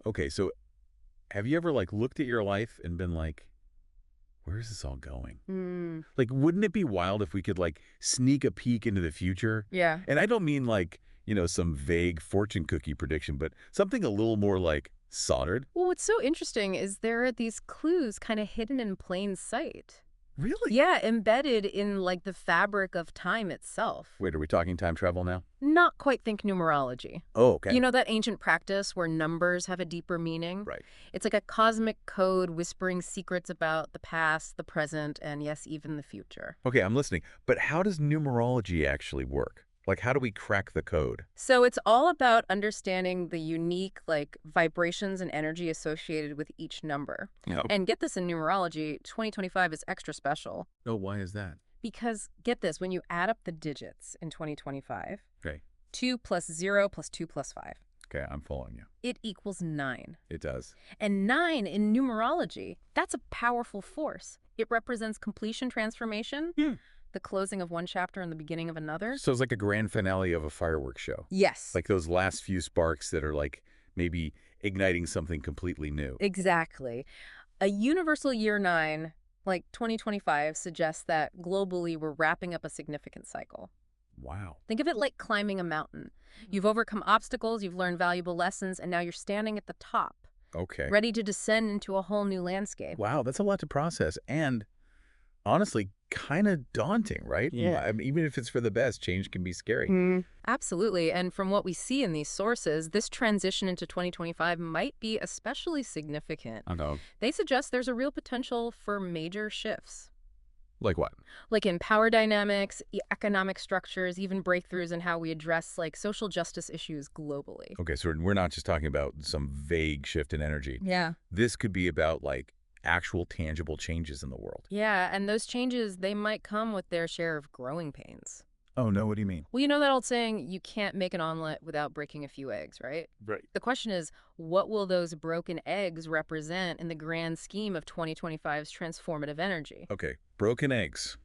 Okay, so have you ever like looked at your life and been like, where is this all going? Mm, Like, wouldn't it be wild if we could like sneak a peek into the future? yeah. And I don't mean like, some vague fortune cookie prediction, but something a little more like soldered. Well, what's so interesting is there are these clues kind of hidden in plain sight. Really? Yeah, embedded in like the fabric of time itself. Wait, are we talking time travel now? Not quite think numerology. Oh, You okay. know that ancient practice where numbers have a deeper meaning? Right. It's like a cosmic code whispering secrets about the past, the present, and yes, even the future. Okay, I'm listening. But how does numerology actually work? Like, how do we crack the code? So it's all about understanding the unique like vibrations and energy associated with each number. Yeah. And get this, in numerology, 2025 is extra special Oh, why is that? because get this, when you add up the digits in 2025, Okay. 2 plus 0 plus 2 plus 5, Okay, I'm following you. it equals 9. It does. And 9 in numerology, that's a powerful force. It represents completion transformation, Yeah. the closing of one chapter and the beginning of another. So it's like a grand finale of a fireworks show. Yes. Like those last few sparks that are like maybe igniting something completely new. Exactly. A universal year 9, like 2025, suggests that globally we're wrapping up a significant cycle. Wow. Think of it like climbing a mountain. You've overcome obstacles, you've learned valuable lessons, and now you're standing at the top, Okay. ready to descend into a whole new landscape. Wow, that's a lot to process. And honestly, kind of daunting, right? Yeah. I mean, even if it's for the best, change can be scary. Absolutely. And from what we see in these sources, this transition into 2025 might be especially significant. I know. They suggest there's a real potential for major shifts, Like what? like in power dynamics, economic structures, even breakthroughs in how we address like social justice issues globally. Okay, so we're not just talking about some vague shift in energy. Yeah. This could be about like actual tangible changes in the world. Yeah, and those changes, they might come with their share of growing pains. Oh, no, what do you mean? Well, you know that old saying, you can't make an omelet without breaking a few eggs, right? Right. The question is, what will those broken eggs represent in the grand scheme of 2025's transformative energy? Okay, broken eggs.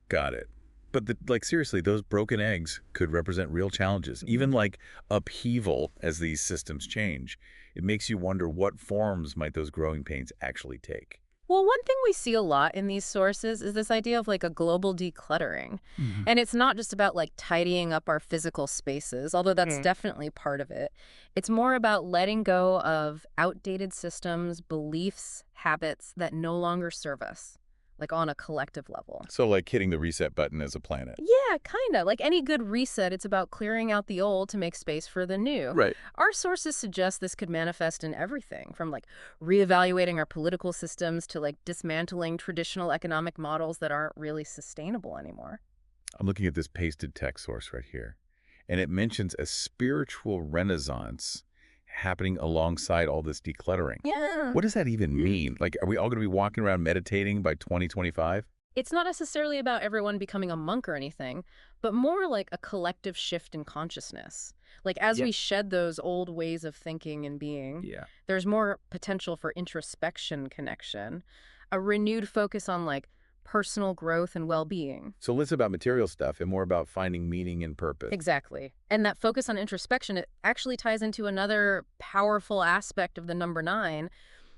Got it. But like seriously, those broken eggs could represent real challenges, even like upheaval as these systems change. It makes you wonder what forms might those growing pains actually take. Well, one thing we see a lot in these sources is this idea of like a global decluttering. Mhm. And it's not just about like tidying up our physical spaces, although that's Mm. definitely part of it. It's more about letting go of outdated systems, beliefs, habits that no longer serve us, like on a collective level. So like hitting the reset button as a planet. Yeah, kind of. Like any good reset, it's about clearing out the old to make space for the new. Right. Our sources suggest this could manifest in everything from like reevaluating our political systems to like dismantling traditional economic models that aren't really sustainable anymore. I'm looking at this pasted text source right here, and it mentions a spiritual renaissance happening alongside all this decluttering. Yeah. What does that even mean? Like, are we all going to be walking around meditating by 2025? It's not necessarily about everyone becoming a monk or anything, but more like a collective shift in consciousness. Like as Yeah. we shed those old ways of thinking and being, Yeah. there's more potential for introspection, connection, a renewed focus on like personal growth and well-being. So less about material stuff and more about finding meaning and purpose. Exactly. And that focus on introspection, it actually ties into another powerful aspect of the number 9,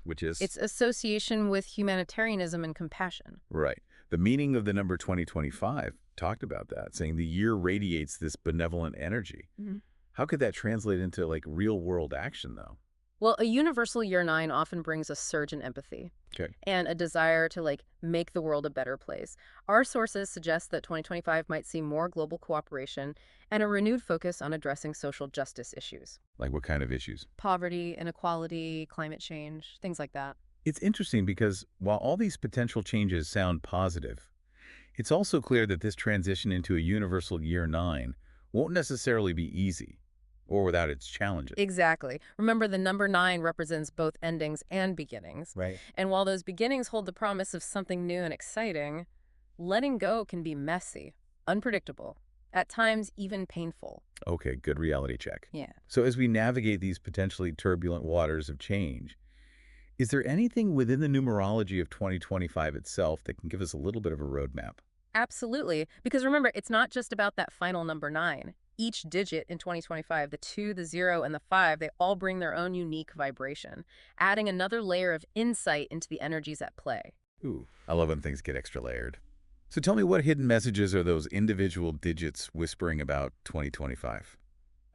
Which is? its association with humanitarianism and compassion. Right. The meaning of the number 2025 talked about that, saying the year radiates this benevolent energy. Mhm. How could that translate into like real world action though? Well, a universal year 9 often brings a surge in empathy Okay. and a desire to like make the world a better place. Our sources suggest that 2025 might see more global cooperation and a renewed focus on addressing social justice issues. Like what kind of issues? Poverty, inequality, climate change, things like that. It's interesting because while all these potential changes sound positive, it's also clear that this transition into a universal year 9 won't necessarily be easy or without its challenges. Exactly. Remember, the number 9 represents both endings and beginnings. Right. And while those beginnings hold the promise of something new and exciting, letting go can be messy, unpredictable, at times even painful. Okay, good reality check. Yeah. So as we navigate these potentially turbulent waters of change, is there anything within the numerology of 2025 itself that can give us a little bit of a roadmap? Absolutely. Because remember, it's not just about that final number 9. Each digit in 2025, the 2, the 0, and the 5, they all bring their own unique vibration, adding another layer of insight into the energies at play. Ooh, I love when things get extra layered. So tell me, what hidden messages are those individual digits whispering about 2025?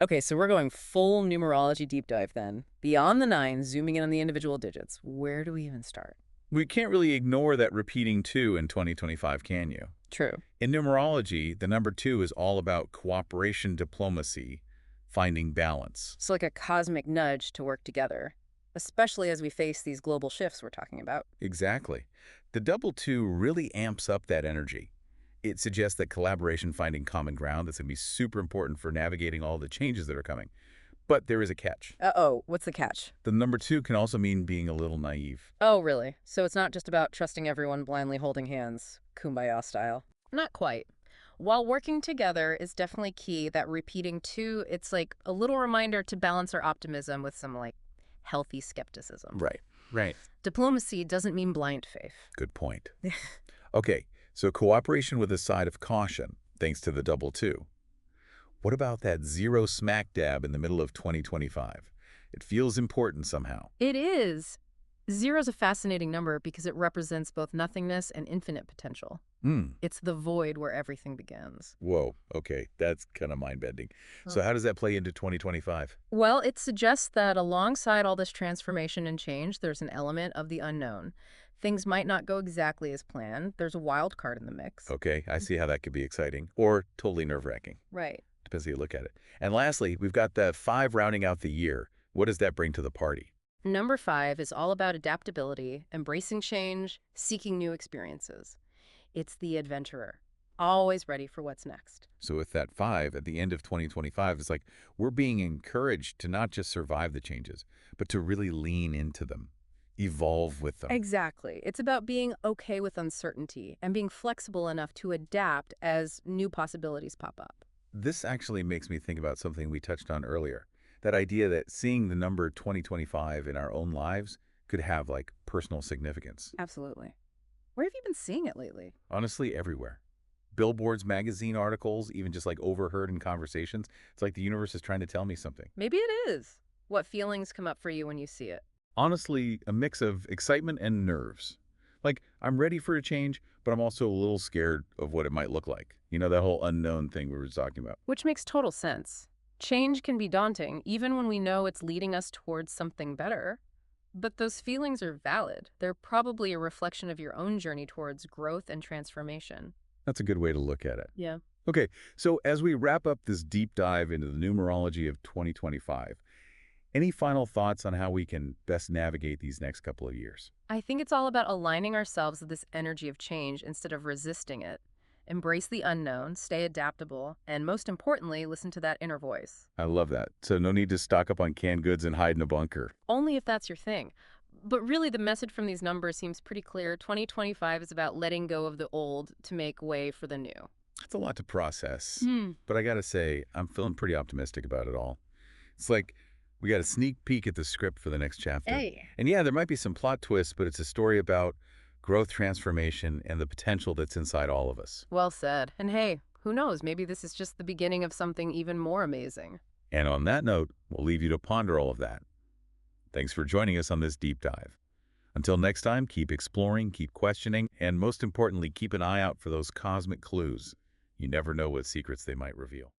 Okay, so we're going full numerology deep dive then. Beyond the nine, zooming in on the individual digits. Where do we even start? We can't really ignore that repeating 2 in 2025, can you? True. In numerology, the number 2 is all about cooperation, diplomacy, finding balance. It's like a cosmic nudge to work together, especially as we face these global shifts we're talking about. Exactly. The double 2 really amps up that energy. It suggests that collaboration, finding common ground, that's going to be super important for navigating all the changes that are coming. But there is a catch. Uh-oh, what's the catch? The number 2 can also mean being a little naive. Oh, really? So it's not just about trusting everyone blindly holding hands, kumbaya style? Not quite. While working together is definitely key, that repeating two, it's like a little reminder to balance our optimism with some like healthy skepticism. Right. Right. Diplomacy doesn't mean blind faith. Good point. Okay, so cooperation with a side of caution, thanks to the double 2. What about that 0 smack dab in the middle of 2025? It feels important somehow. It is. Zero is a fascinating number because it represents both nothingness and infinite potential. Hmm. It's the void where everything begins. Whoa, okay, that's kind of mind-bending. So Oh. how does that play into 2025? Well, it suggests that alongside all this transformation and change, there's an element of the unknown. Things might not go exactly as planned. There's a wild card in the mix. Okay, I see how that could be exciting or totally nerve-wracking. Right. Depends how you look at it. And lastly, we've got the 5 rounding out the year. What does that bring to the party? Number 5 is all about adaptability, embracing change, seeking new experiences. It's the adventurer, always ready for what's next. So with that 5 at the end of 2025, it's like we're being encouraged to not just survive the changes, but to really lean into them, evolve with them. Exactly. It's about being okay with uncertainty and being flexible enough to adapt as new possibilities pop up. This actually makes me think about something we touched on earlier. That idea that seeing the number 2025 in our own lives could have like personal significance. Absolutely. Where have you been seeing it lately? Honestly, everywhere. Billboards, magazine articles, even just like overheard in conversations. It's like the universe is trying to tell me something. Maybe it is. What feelings come up for you when you see it? Honestly, a mix of excitement and nerves. Like, I'm ready for a change, but I'm also a little scared of what it might look like. You know, that whole unknown thing we were talking about. Which makes total sense. Change can be daunting, even when we know it's leading us towards something better. But those feelings are valid. They're probably a reflection of your own journey towards growth and transformation. That's a good way to look at it. Yeah. Okay, so as we wrap up this deep dive into the numerology of 2025, any final thoughts on how we can best navigate these next couple of years? I think it's all about aligning ourselves with this energy of change instead of resisting it. Embrace the unknown, stay adaptable, and most importantly, listen to that inner voice. I love that. So no need to stock up on canned goods and hide in a bunker. Only if that's your thing. But really, the message from these numbers seems pretty clear. 2025 is about letting go of the old to make way for the new. It's a lot to process. Hmm. But I gotta say, I'm feeling pretty optimistic about it all. It's like we got a sneak peek at the script for the next chapter. Hey. And yeah, there might be some plot twists, but it's a story about growth, transformation, and the potential that's inside all of us. Well said. And hey, who knows? Maybe this is just the beginning of something even more amazing. And on that note, we'll leave you to ponder all of that. Thanks for joining us on this deep dive. Until next time, keep exploring, keep questioning, and most importantly, keep an eye out for those cosmic clues. You never know what secrets they might reveal.